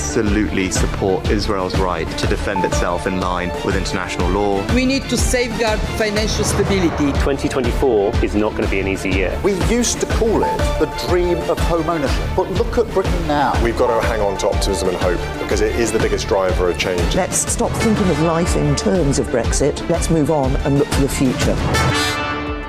absolutely support Israel's right to defend itself in line with international law. We need to safeguard financial stability. 2024 is not going to be an easy year. We used to call it the dream of home ownership, but look at Britain now. We've got to hang on to optimism and hope because it is the biggest driver of change. Let's stop thinking of life in terms of Brexit. Let's move on and look to the future.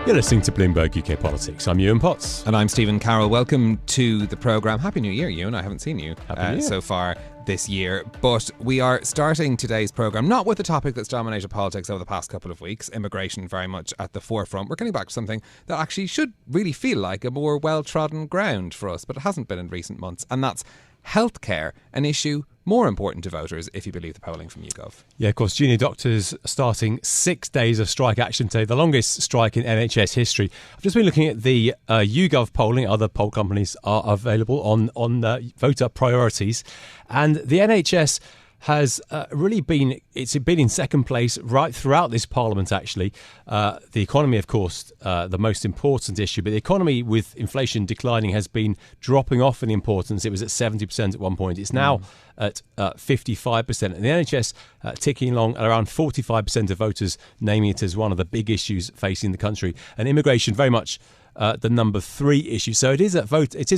You're listening to Bloomberg UK Politics. I'm Yuan Potts. And I'm Stephen Carroll. Welcome to the programme. Happy New Year, Yuan. I haven't seen you so far this year. But we are starting today's programme not with the topic that's dominated politics over the past couple of weeks, immigration very much at the forefront. We're getting back to something that actually should really feel like a more well-trodden ground for us, but it hasn't been in recent months. And that's healthcare, an issue more important to voters if you believe the polling from YouGov. Yeah, of course, junior doctors starting 6 days of strike action today, the longest strike in NHS history. I've just been looking at the YouGov polling. Other poll companies are available on voter priorities. And the NHS has really been in second place right throughout this parliament, actually. The economy, of course, the most important issue, but the economy with inflation declining has been dropping off in importance. It was at 70% at one point. It's now at 55%. And the NHS ticking along at around 45% of voters naming it as one of the big issues facing the country. And immigration very much the number 3 issue. So it is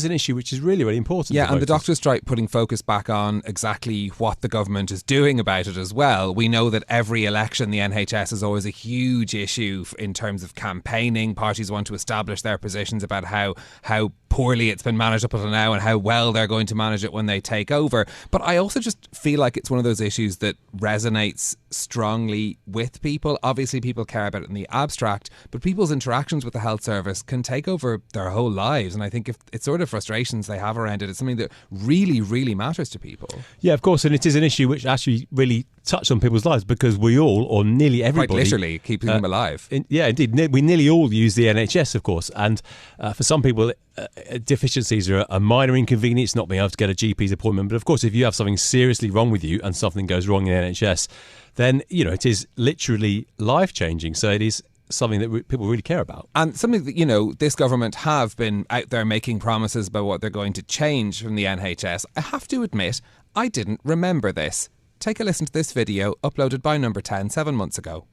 an issue which is really, really important. Yeah, and the doctor strike putting focus back on exactly what the government is doing about it as well. We know that every election, the NHS is always a huge issue in terms of campaigning. Parties want to establish their positions about how poorly it's been managed up until now and how well they're going to manage it when they take over. But I also just feel like it's one of those issues that resonates strongly with people. Obviously, people care about it in the abstract, but people's interactions with the health service can take over their whole lives. And I think if it's sort of frustrations they have around it, it's something that really, really matters to people. Yeah, of course. And it is an issue which actually really touched on people's lives because we all, or nearly everybody, quite literally keeping them alive. Indeed. We nearly all use the NHS, of course. And for some people, deficiencies are a minor inconvenience, not being able to get a GP's appointment. But of course, if you have something seriously wrong with you and something goes wrong in the NHS, then, it is literally life-changing. So it is something that people really care about. And something that, this government have been out there making promises about what they're going to change from the NHS. I have to admit, I didn't remember this. Take a listen to this video uploaded by Number 10 7 months ago.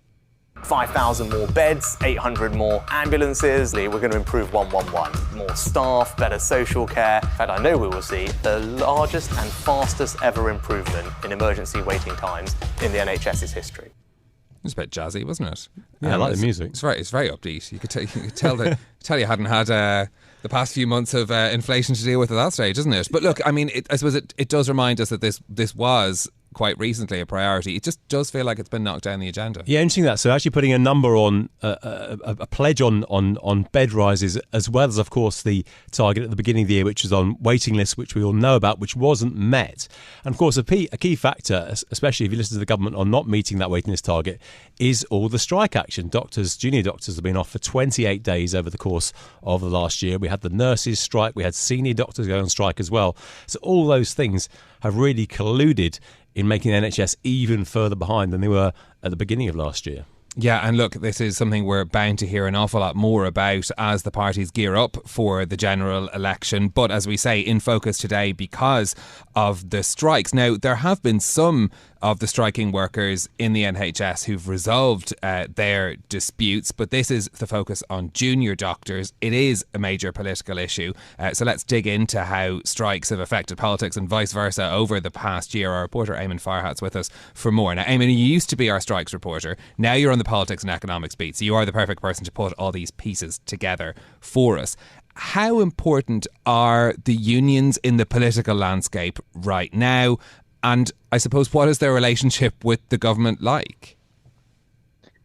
5,000 more beds, 800 more ambulances. We're going to improve 111. More staff, better social care. In fact, I know we will see the largest and fastest ever improvement in emergency waiting times in the NHS's history. It was a bit jazzy, wasn't it? Yeah, I like the music. It's very upbeat. You could tell you hadn't had the past few months of inflation to deal with at that stage, isn't it? But look, I mean, I suppose it does remind us that this was quite recently a priority. It just does feel like it's been knocked down the agenda. Yeah, interesting that. So actually putting a number on, a pledge on bed rises, as well as, of course, the target at the beginning of the year, which was on waiting lists, which we all know about, which wasn't met. And of course, a key factor, especially if you listen to the government on not meeting that waiting list target, is all the strike action. Junior doctors have been off for 28 days over the course of the last year. We had the nurses strike, we had senior doctors go on strike as well. So all those things have really colluded in making the NHS even further behind than they were at the beginning of last year. Yeah, and look, this is something we're bound to hear an awful lot more about as the parties gear up for the general election. But as we say, in focus today because of the strikes. Now, there have been some of the striking workers in the NHS who've resolved their disputes, but this is the focus on junior doctors. It is a major political issue. So let's dig into how strikes have affected politics and vice versa over the past year. Our reporter Eamon Farhat's with us for more. Now, Eamon, you used to be our strikes reporter. Now you're on the politics and economics beat, so you are the perfect person to put all these pieces together for us. How important are the unions in the political landscape right now? And I suppose, what is their relationship with the government like?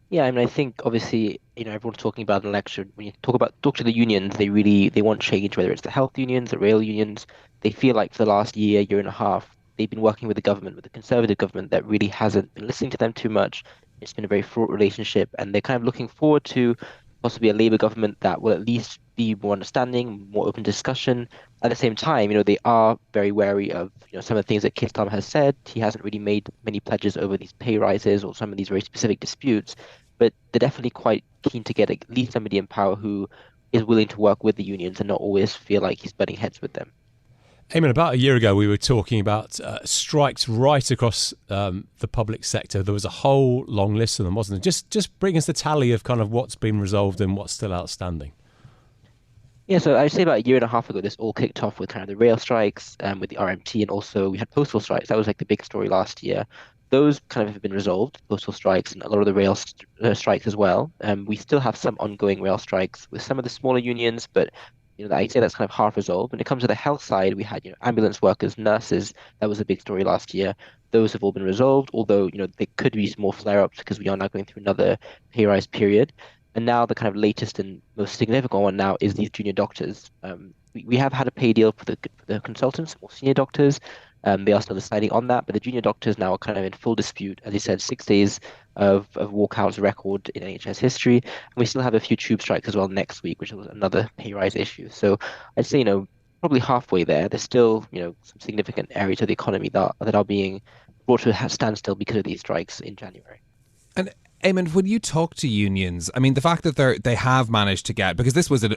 Yeah, I mean, I think obviously, everyone's talking about an election. When you talk to the unions, they want change, whether it's the health unions, the rail unions. They feel like for the last year and a half, they've been working with the government, with the Conservative government that really hasn't been listening to them too much. It's been a very fraught relationship, and they're kind of looking forward to possibly a Labour government that will at least be more understanding, more open discussion. At the same time, they are very wary of some of the things that Keir Starmer has said. He hasn't really made many pledges over these pay rises or some of these very specific disputes, but they're definitely quite keen to get at least somebody in power who is willing to work with the unions and not always feel like he's butting heads with them. Eamon, about a year ago, we were talking about strikes right across the public sector. There was a whole long list of them, wasn't there? Just bring us the tally of kind of what's been resolved and what's still outstanding. Yeah, so I'd say about a year and a half ago, this all kicked off with kind of the rail strikes, with the RMT, and also we had postal strikes. That was like the big story last year. Those kind of have been resolved, postal strikes and a lot of the rail strikes as well. We still have some ongoing rail strikes with some of the smaller unions, but I'd say that's kind of half resolved. When it comes to the health side, we had ambulance workers, nurses. That was a big story last year. Those have all been resolved, although there could be some more flare-ups because we are now going through another pay rise period. And now the kind of latest and most significant one now is these junior doctors. We have had a pay deal for the consultants, more senior doctors. They are still deciding on that, but the junior doctors now are kind of in full dispute. As you said, 6 days of walkouts record in NHS history. And we still have a few tube strikes as well next week, which was another pay rise issue. So I'd say, probably halfway there. There's still, some significant areas of the economy that are being brought to a standstill because of these strikes in January. And Eamon, when you talk to unions, I mean, the fact that they have managed to get, because this was a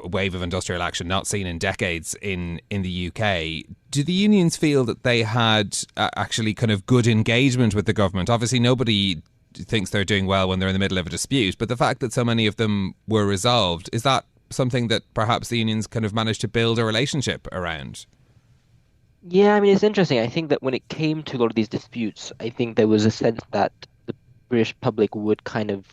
wave of industrial action not seen in decades in the UK, do the unions feel that they had actually kind of good engagement with the government? Obviously, nobody thinks they're doing well when they're in the middle of a dispute, but the fact that so many of them were resolved, is that something that perhaps the unions kind of managed to build a relationship around? Yeah, I mean, it's interesting. I think that when it came to a lot of these disputes, I think there was a sense that the British public would kind of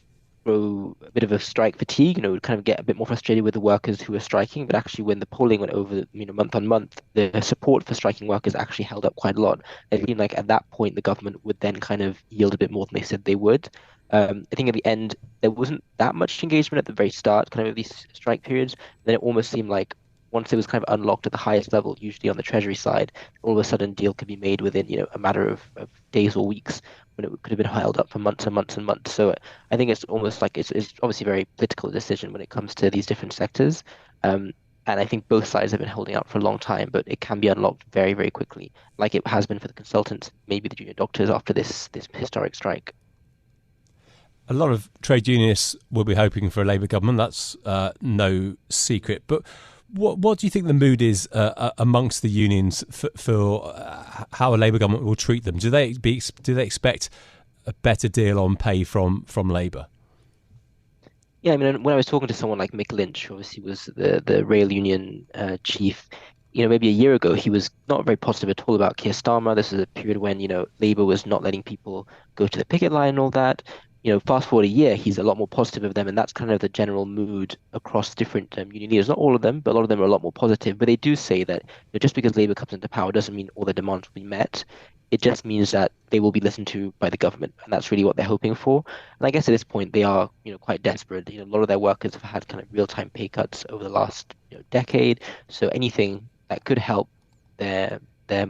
grow a bit of a strike fatigue, would kind of get a bit more frustrated with the workers who were striking. But actually, when the polling went over, month on month, the support for striking workers actually held up quite a lot. It seemed like at that point, the government would then kind of yield a bit more than they said they would. I think at the end, there wasn't that much engagement at the very start, kind of these strike periods. Then it almost seemed like once it was kind of unlocked at the highest level, usually on the Treasury side, all of a sudden deal could be made within, a matter of days or weeks, when it could have been held up for months and months and months. So I think it's almost like it's obviously a very political decision when it comes to these different sectors. And I think both sides have been holding out for a long time, but it can be unlocked very, very quickly, like it has been for the consultants, maybe the junior doctors after this historic strike. A lot of trade unionists will be hoping for a Labour government. That's no secret. But what do you think the mood is amongst the unions for how a Labour government will treat them? Do they expect a better deal on pay from Labour? Yeah, I mean, when I was talking to someone like Mick Lynch, who obviously was the rail union chief, maybe a year ago, he was not very positive at all about Keir Starmer. This is a period when, Labour was not letting people go to the picket line and all that. Fast forward a year, he's a lot more positive of them, and that's kind of the general mood across different union leaders. Not all of them, but a lot of them are a lot more positive. But they do say that just because Labour comes into power doesn't mean all their demands will be met. It just means that they will be listened to by the government, and that's really what they're hoping for. And I guess at this point, they are quite desperate. A lot of their workers have had kind of real-time pay cuts over the last decade. So anything that could help their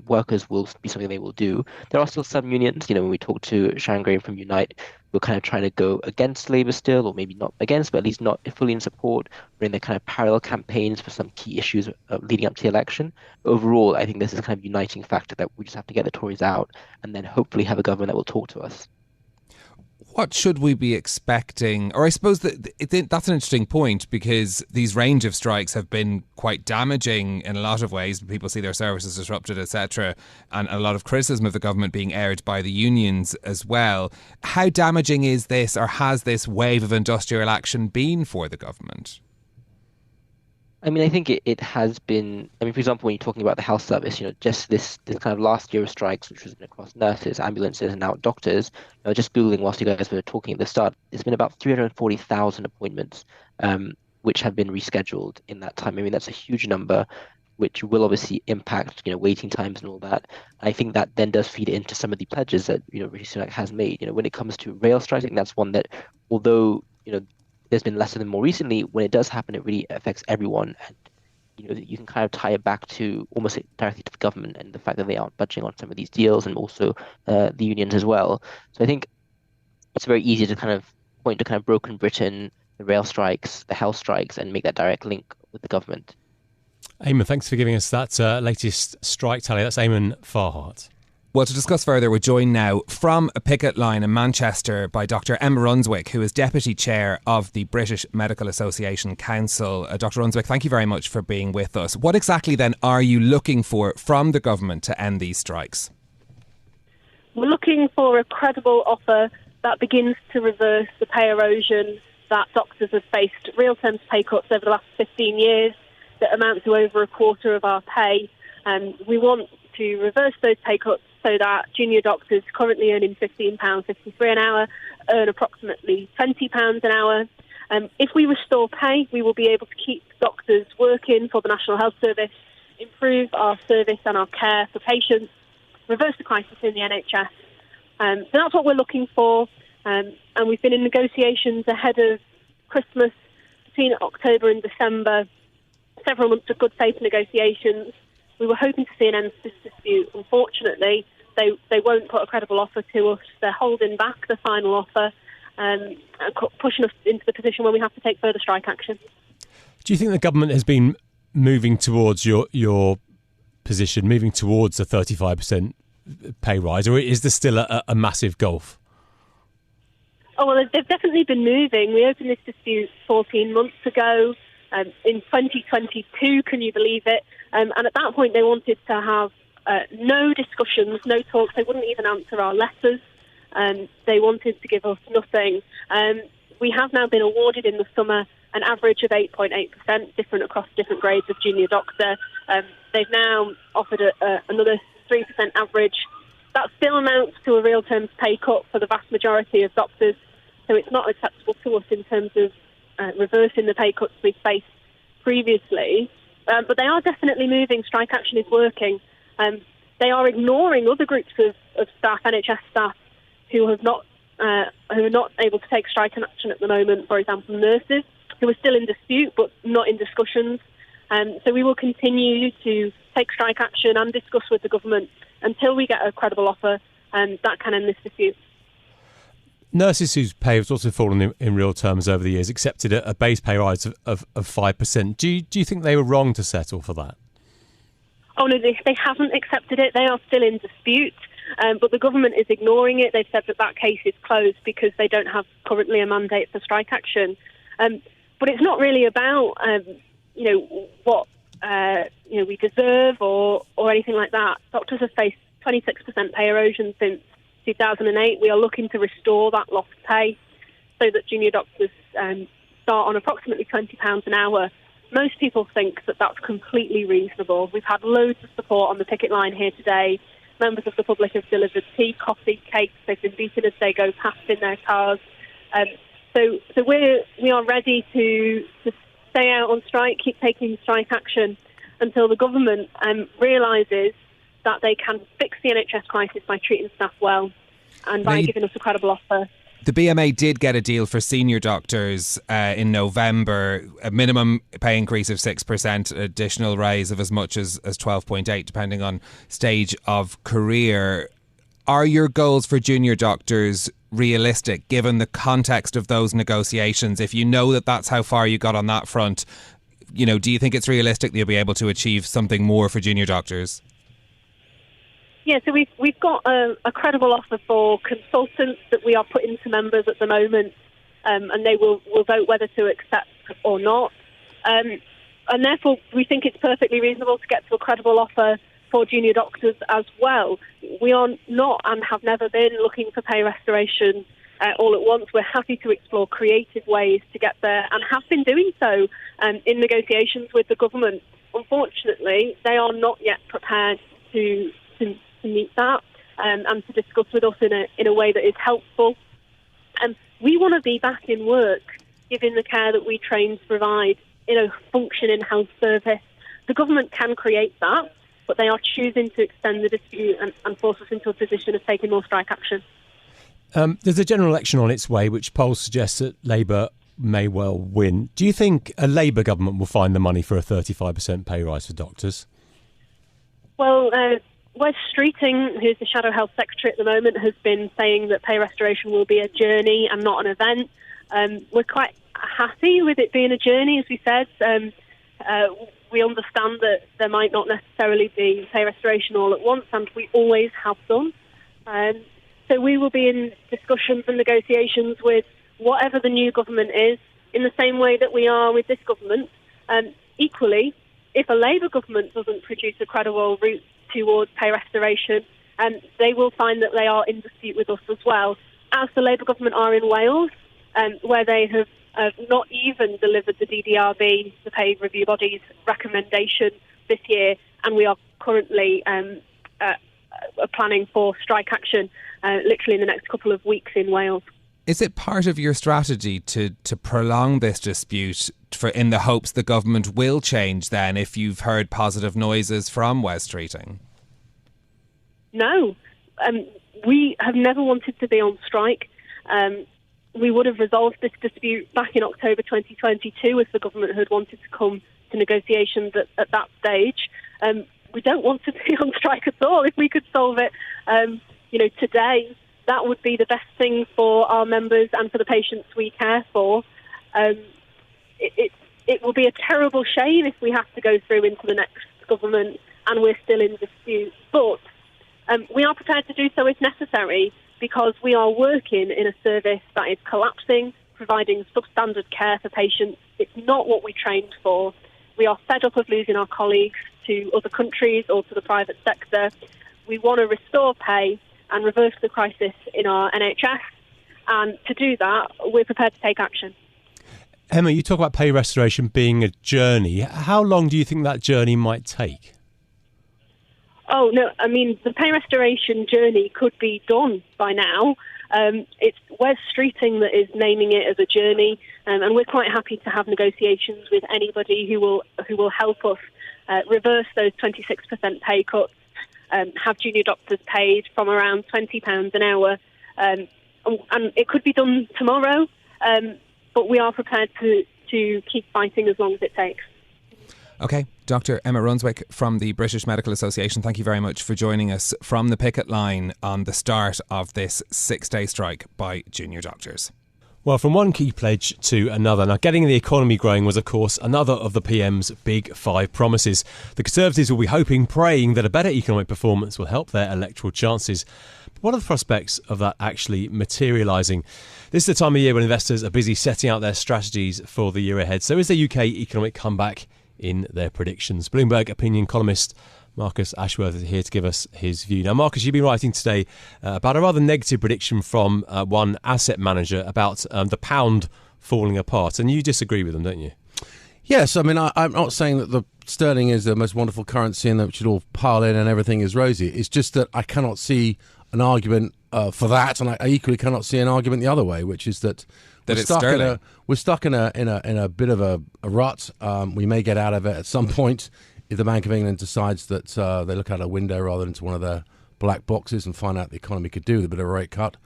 workers will be something they will do. There are still some unions, when we talk to Sharon Graham from Unite, we're kind of trying to go against Labour still, or maybe not against, but at least not fully in support. We're in the kind of parallel campaigns for some key issues leading up to the election. But overall, I think this is kind of uniting factor that we just have to get the Tories out and then hopefully have a government that will talk to us. What should we be expecting? Or I suppose that's an interesting point, because these range of strikes have been quite damaging in a lot of ways. People see their services disrupted, etc., and a lot of criticism of the government being aired by the unions as well. How damaging is this, or has this wave of industrial action been for the government? I mean, I think it has been. I mean, for example, when you're talking about the health service, just this kind of last year of strikes, which was across nurses, ambulances, and now doctors. Just Googling whilst you guys were talking at the start, there's been about 340,000 appointments, which have been rescheduled in that time. I mean, that's a huge number, which will obviously impact, waiting times and all that. I think that then does feed into some of the pledges that, Rishi Sunak has made. When it comes to rail strikes, I think that's one that, although, there's been less of them more recently, when it does happen, it really affects everyone. And, you can kind of tie it back to almost directly to the government and the fact that they aren't budging on some of these deals, and also the unions as well. So I think it's very easy to kind of point to kind of broken Britain, the rail strikes, the health strikes, and make that direct link with the government. Eamon, thanks for giving us that latest strike tally. That's Eamon Farhat. Well, to discuss further, we're joined now from a picket line in Manchester by Dr Emma Runswick, who is Deputy Chair of the British Medical Association Council. Dr Runswick, thank you very much for being with us. What exactly then are you looking for from the government to end these strikes? We're looking for a credible offer that begins to reverse the pay erosion that doctors have faced, real terms pay cuts over the last 15 years that amount to over a quarter of our pay. We want to reverse those pay cuts so that junior doctors currently earning £15.53 an hour earn approximately £20 an hour. If we restore pay, we will be able to keep doctors working for the National Health Service, improve our service and our care for patients, reverse the crisis in the NHS. So that's what we're looking for. And we've been in negotiations ahead of Christmas between October and December, several months of good faith negotiations. We were hoping to see an end to this dispute. Unfortunately, they won't put a credible offer to us. They're holding back the final offer and pushing us into the position where we have to take further strike action. Do you think the government has been moving towards your position, moving towards a 35% pay rise, or is there still a massive gulf? Oh, well, they've definitely been moving. We opened this dispute 14 months ago. In 2022, can you believe it? And at that point, they wanted to have no discussions, no talks. They wouldn't even answer our letters. They wanted to give us nothing. We have now been awarded in the summer an average of 8.8%, different across different grades of junior doctor. They've now offered another 3% average. That still amounts to a real terms pay cut for the vast majority of doctors. So it's not acceptable to us in terms of reversing the pay cuts we've faced previously. But they are definitely moving. Strike action is working. They are ignoring other groups of staff, NHS staff, who are not able to take strike action at the moment. For example, nurses who are still in dispute but not in discussions. So we will continue to take strike action and discuss with the government until we get a credible offer that can end this dispute. Nurses whose pay has also fallen in real terms over the years accepted a base pay rise of 5%. Do you think they were wrong to settle for that? Oh, no, they haven't accepted it. They are still in dispute, but the government is ignoring it. They've said that case is closed because they don't have currently a mandate for strike action. But it's not really about, what we deserve or anything like that. Doctors have faced 26% pay erosion since 2008. We are looking to restore that lost pay so that junior doctors start on approximately £20 an hour. Most people think that that's completely reasonable. We've had loads of support on the picket line here today. Members of the public have delivered tea, coffee, cakes. They've been beaten as they go past in their cars. So we are ready to stay out on strike, keep taking strike action until the government realises that they can fix the NHS crisis by treating staff well and by giving us a credible offer. The BMA did get a deal for senior doctors in November, a minimum pay increase of 6%, additional rise of as much as 12.8%, depending on stage of career. Are your goals for junior doctors realistic, given the context of those negotiations? If you know that that's how far you got on that front, do you think it's realistic that you'll be able to achieve something more for junior doctors? Yeah, so we've got a credible offer for consultants that we are putting to members at the moment, and they will vote whether to accept or not. And therefore, we think it's perfectly reasonable to get to a credible offer for junior doctors as well. We are not and have never been looking for pay restoration all at once. We're happy to explore creative ways to get there and have been doing so in negotiations with the government. Unfortunately, they are not yet prepared to meet that and to discuss with us in a way that is helpful. We want to be back in work, giving the care that we train to provide in a functioning health service. The government can create that, but they are choosing to extend the dispute and force us into a position of taking more strike action. There's a general election on its way, which polls suggest that Labour may well win. Do you think a Labour government will find the money for a 35% pay rise for doctors? Well, Wes Streeting, who's the Shadow Health Secretary at the moment, has been saying that pay restoration will be a journey and not an event. We're quite happy with it being a journey, as we said. we understand that there might not necessarily be pay restoration all at once, and we always have done. So we will be in discussions and negotiations with whatever the new government is, in the same way that we are with this government. Equally, if a Labour government doesn't produce a credible route towards pay restoration, they will find that they are in dispute with us as well, as the Labour government are in Wales, where they have not even delivered the DDRB, the pay review body's recommendation this year, and we are currently planning for strike action literally in the next couple of weeks in Wales. Is it part of your strategy to prolong this dispute in the hopes the government will change then if you've heard positive noises from West Streeting? No. We have never wanted to be on strike. We would have resolved this dispute back in October 2022 if the government had wanted to come to negotiations at that stage. We don't want to be on strike at all. If we could solve it, today, that would be the best thing for our members and for the patients we care for. It will be a terrible shame if we have to go through into the next government and we're still in dispute. But we are prepared to do so if necessary, because we are working in a service that is collapsing, providing substandard care for patients. It's not what we trained for. We are fed up of losing our colleagues to other countries or to the private sector. We want to restore pay and reverse the crisis in our NHS. And to do that, we're prepared to take action. Emma, you talk about pay restoration being a journey. How long do you think that journey might take? Oh, no, I mean, the pay restoration journey could be done by now. It's Wes Streeting that is naming it as a journey, and we're quite happy to have negotiations with anybody who will help us reverse those 26% pay cuts, have junior doctors paid from around £20 an hour. And it could be done tomorrow, but we are prepared to keep fighting as long as it takes. OK, Dr Emma Runswick from the British Medical Association, thank you very much for joining us from the picket line on the start of this 6-day strike by junior doctors. Well, from one key pledge to another. Now, getting the economy growing was, of course, another of the PM's big 5 promises. The Conservatives will be hoping, praying that a better economic performance will help their electoral chances. But what are the prospects of that actually materialising? This is the time of year when investors are busy setting out their strategies for the year ahead. So is the UK economic comeback in their predictions? Bloomberg opinion columnist Marcus Ashworth is here to give us his view. Now, Marcus, you've been writing today about a rather negative prediction from one asset manager about the pound falling apart, and you disagree with them, don't you? Yes, I mean, I'm not saying that the sterling is the most wonderful currency and that we should all pile in and everything is rosy. It's just that I cannot see an argument for that, and I equally cannot see an argument the other way, which is that we're stuck in a bit of a rut. We may get out of it at some point if the Bank of England decides that they look out a window rather than into one of their black boxes and find out the economy could do with a bit of a rate cut.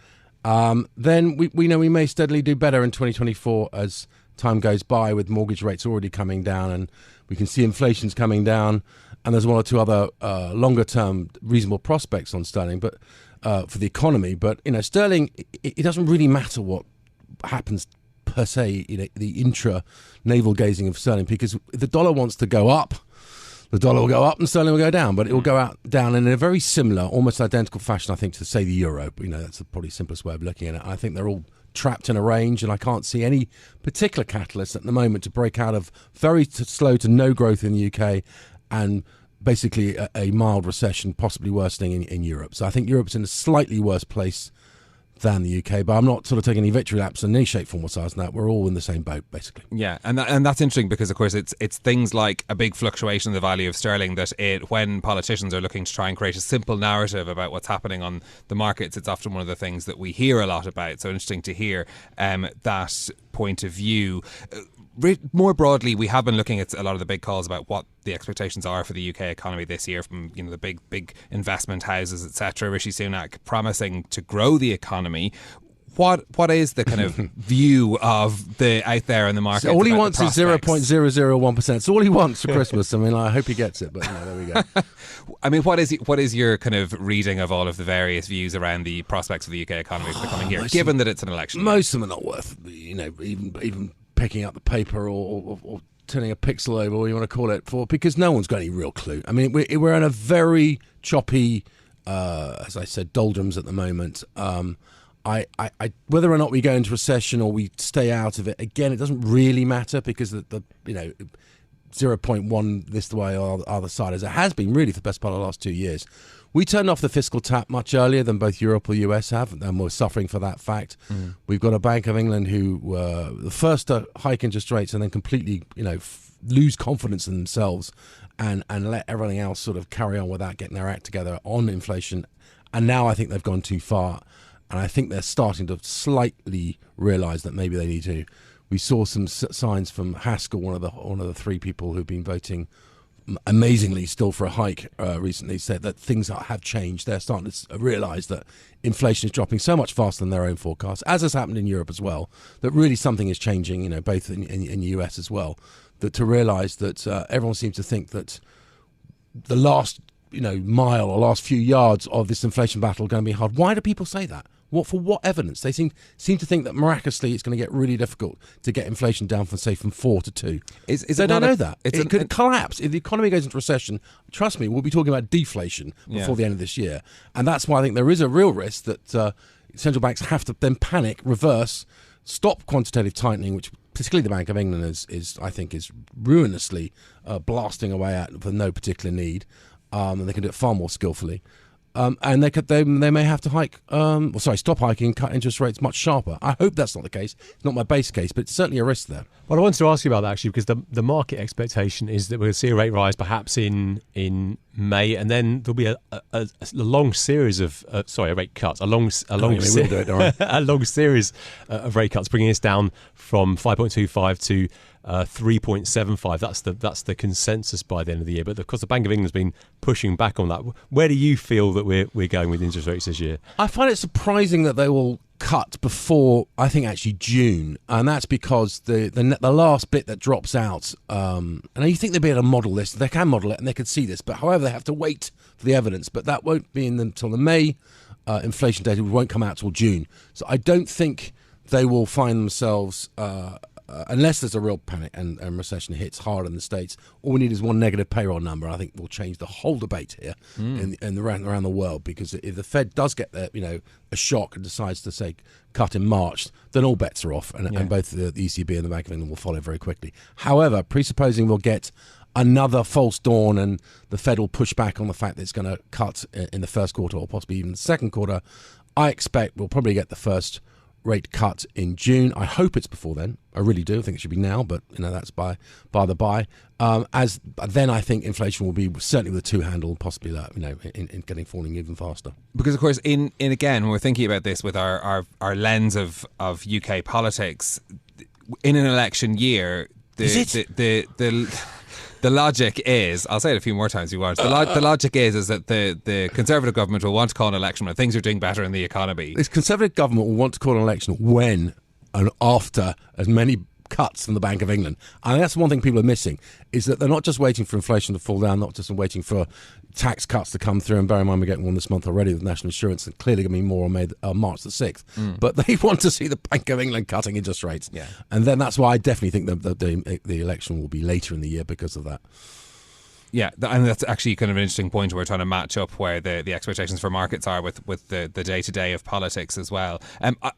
Then we know we may steadily do better in 2024 as time goes by, with mortgage rates already coming down, and we can see inflation's coming down, and there's one or two other longer term reasonable prospects on sterling, but for the economy. But sterling, it doesn't really matter what happens per se, the intra navel gazing of sterling, because if the dollar wants to go up, the dollar will go up and sterling will go down, but it will go down in a very similar, almost identical fashion, I think, to, say, the euro. That's the probably simplest way of looking at it. I think they're all trapped in a range, and I can't see any particular catalyst at the moment to break out of very slow to no growth in the UK and basically a mild recession, possibly worsening in Europe. So I think Europe's in a slightly worse place than the UK, but I'm not sort of taking any victory laps in any shape, form or size in that. We're all in the same boat, basically. Yeah, and that's interesting because, of course, it's things like a big fluctuation in the value of sterling that when politicians are looking to try and create a simple narrative about what's happening on the markets, it's often one of the things that we hear a lot about. So interesting to hear that point of view. More broadly, we have been looking at a lot of the big calls about what the expectations are for the UK economy this year from the big investment houses, etc. Rishi Sunak promising to grow the economy. What is the kind of view of the out there in the market? So all he wants is 0.001%. It's all he wants for Christmas. I mean, I hope he gets it, but there we go. I mean, what is your kind of reading of all of the various views around the prospects of the UK economy for the coming year, given that it's an election? Most of them are not worth, even picking up the paper or turning a pixel over, or you want to call it, because no one's got any real clue. I mean, we're in a very choppy, as I said, doldrums at the moment. Whether or not we go into recession or we stay out of it, again, it doesn't really matter because the 0.1 this way or the other side, as it has been really for the best part of the last 2 years. We turned off the fiscal tap much earlier than both Europe or US have, and we're suffering for that fact. We've got a Bank of England who were the first to hike interest rates and then completely, lose confidence in themselves and let everything else sort of carry on without getting their act together on inflation. And now I think they've gone too far, and I think they're starting to slightly realise that maybe they need to. We saw some signs from Haskell, one of the three people who've been voting amazingly still for a hike recently, said that things have changed. They're starting to realise that inflation is dropping so much faster than their own forecasts, as has happened in Europe as well, that really something is changing, both in the US as well, that to realise that everyone seems to think that the last mile or last few yards of this inflation battle are going to be hard. Why do people say that? For what evidence? They seem to think that miraculously it's going to get really difficult to get inflation down from 4 to 2. They don't know that. It could collapse. If the economy goes into recession, trust me, we'll be talking about deflation before the end of this year. And that's why I think there is a real risk that central banks have to then panic, reverse, stop quantitative tightening, which particularly the Bank of England is ruinously blasting away at for no particular need. And they can do it far more skillfully. And they may have to stop hiking and cut interest rates much sharper. I hope that's not the case. It's not my base case, but it's certainly a risk there. Well, I wanted to ask you about that actually, because the market expectation is that we'll see a rate rise perhaps in May, and then there'll be a long series of rate cuts, a long series of rate cuts, bringing us down from 5.25 to 3.75. That's the consensus by the end of the year. But of course, the Bank of England's been pushing back on that. Where do you feel that we're going with interest rates this year? I find it surprising that they will cut before, I think, actually June, and that's because the last bit that drops out. And you think they'd be able to model this? They can model it, and they could see this. But however, they have to wait for the evidence. But that won't be until the May inflation data. Won't come out till June. So I don't think they will find themselves. Unless there's a real panic and recession hits hard in the States, all we need is one negative payroll number. I think will change the whole debate here around the world, because if the Fed does get a shock and decides to say cut in March, then all bets are off, and both the ECB and the Bank of England will follow very quickly. However, presupposing we'll get another false dawn and the Fed will push back on the fact that it's going to cut in the first quarter or possibly even the second quarter, I expect we'll probably get the first rate cut in June. I hope it's before then. I really do. I think it should be now, but that's by the by. As then, I think inflation will be certainly with a two handle, possibly that in getting falling even faster. Because of course, in again, when we're thinking about this with our lens of UK politics, in an election year, the logic is, I'll say it a few more times if you want, the logic is that the Conservative government will want to call an election when things are doing better in the economy. This Conservative government will want to call an election when and after as many cuts from the Bank of England. And that's one thing people are missing, is that they're not just waiting for inflation to fall down, not just waiting for tax cuts to come through, and bear in mind we're getting one this month already with national insurance, and clearly going to be more on March the 6th. But they want to see the Bank of England cutting interest rates. Yeah. And then that's why I definitely think that the election will be later in the year because of that. Yeah, and that's actually kind of an interesting point. We're trying to match up where the expectations for markets are with the day-to-day of politics as well.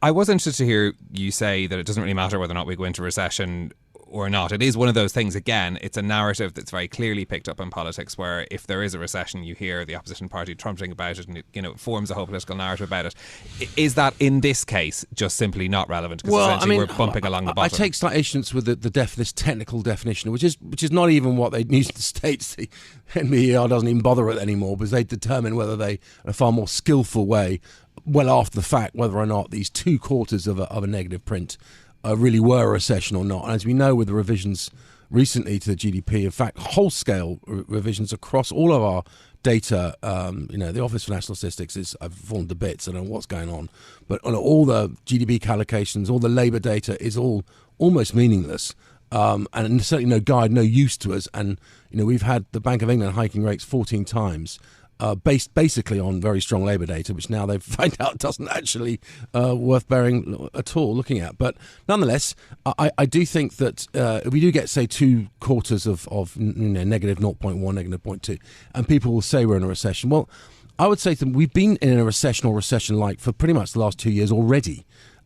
I was interested to hear you say that it doesn't really matter whether or not we go into recession or not. It is one of those things, again, it's a narrative that's very clearly picked up in politics, where if there is a recession, you hear the opposition party trumpeting about it, and it forms a whole political narrative about it. Is that, in this case, just simply not relevant? Because essentially we're bumping along the bottom. I take slight issues with this technical definition, which is not even what they use in the States. The NBER doesn't even bother with it anymore, because they determine whether they, in a far more skillful way, well after the fact, whether or not these 2 quarters of a negative print really were a recession or not. And as we know, with the revisions recently to the GDP, in fact, whole-scale revisions across all of our data, the Office for National Statistics have fallen to bits. I don't know what's going on. But on all the GDP calculations, all the labour data is all almost meaningless. And certainly no guide, no use to us. And, we've had the Bank of England hiking rates 14 times. based basically on very strong labour data, which now they find out doesn't actually worth bearing at all looking at. But nonetheless, I do think that if we do get, say, 2 quarters of negative 0.1, negative 0.2, and people will say we're in a recession, well, I would say to them, we've been in a recession or recession-like for pretty much the last 2 years already.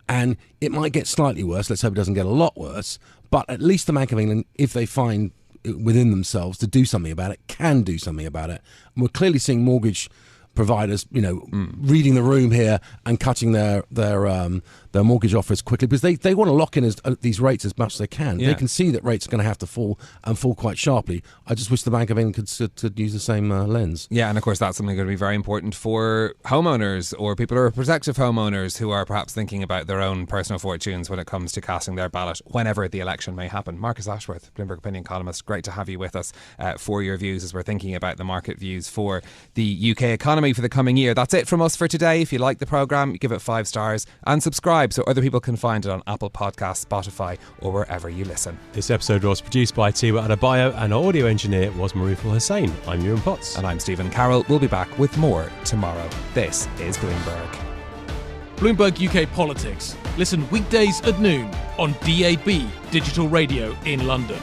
And it might get slightly worse. Let's hope it doesn't get a lot worse. But at least the Bank of England, if they find within themselves to do something about it, can do something about it. And we're clearly seeing mortgage providers, reading the room here and cutting their mortgage offers quickly because they want to lock in these rates as much as they can. Yeah. They can see that rates are going to have to fall and fall quite sharply. I just wish the Bank of England could use the same lens. Yeah, and of course that's something going to be very important for homeowners or people who are prospective homeowners who are perhaps thinking about their own personal fortunes when it comes to casting their ballot whenever the election may happen. Marcus Ashworth, Bloomberg opinion columnist, great to have you with us for your views as we're thinking about the market views for the UK economy for the coming year. That's it from us for today. If you like the programme, give it 5 stars and subscribe so other people can find it on Apple Podcasts, Spotify or wherever you listen. This episode was produced by Tiwa Adebayo and our audio engineer was Maruful Hussain. I'm Yuan Potts. And I'm Stephen Carroll. We'll be back with more tomorrow. This is Bloomberg. Bloomberg UK Politics. Listen weekdays at noon on DAB Digital Radio in London.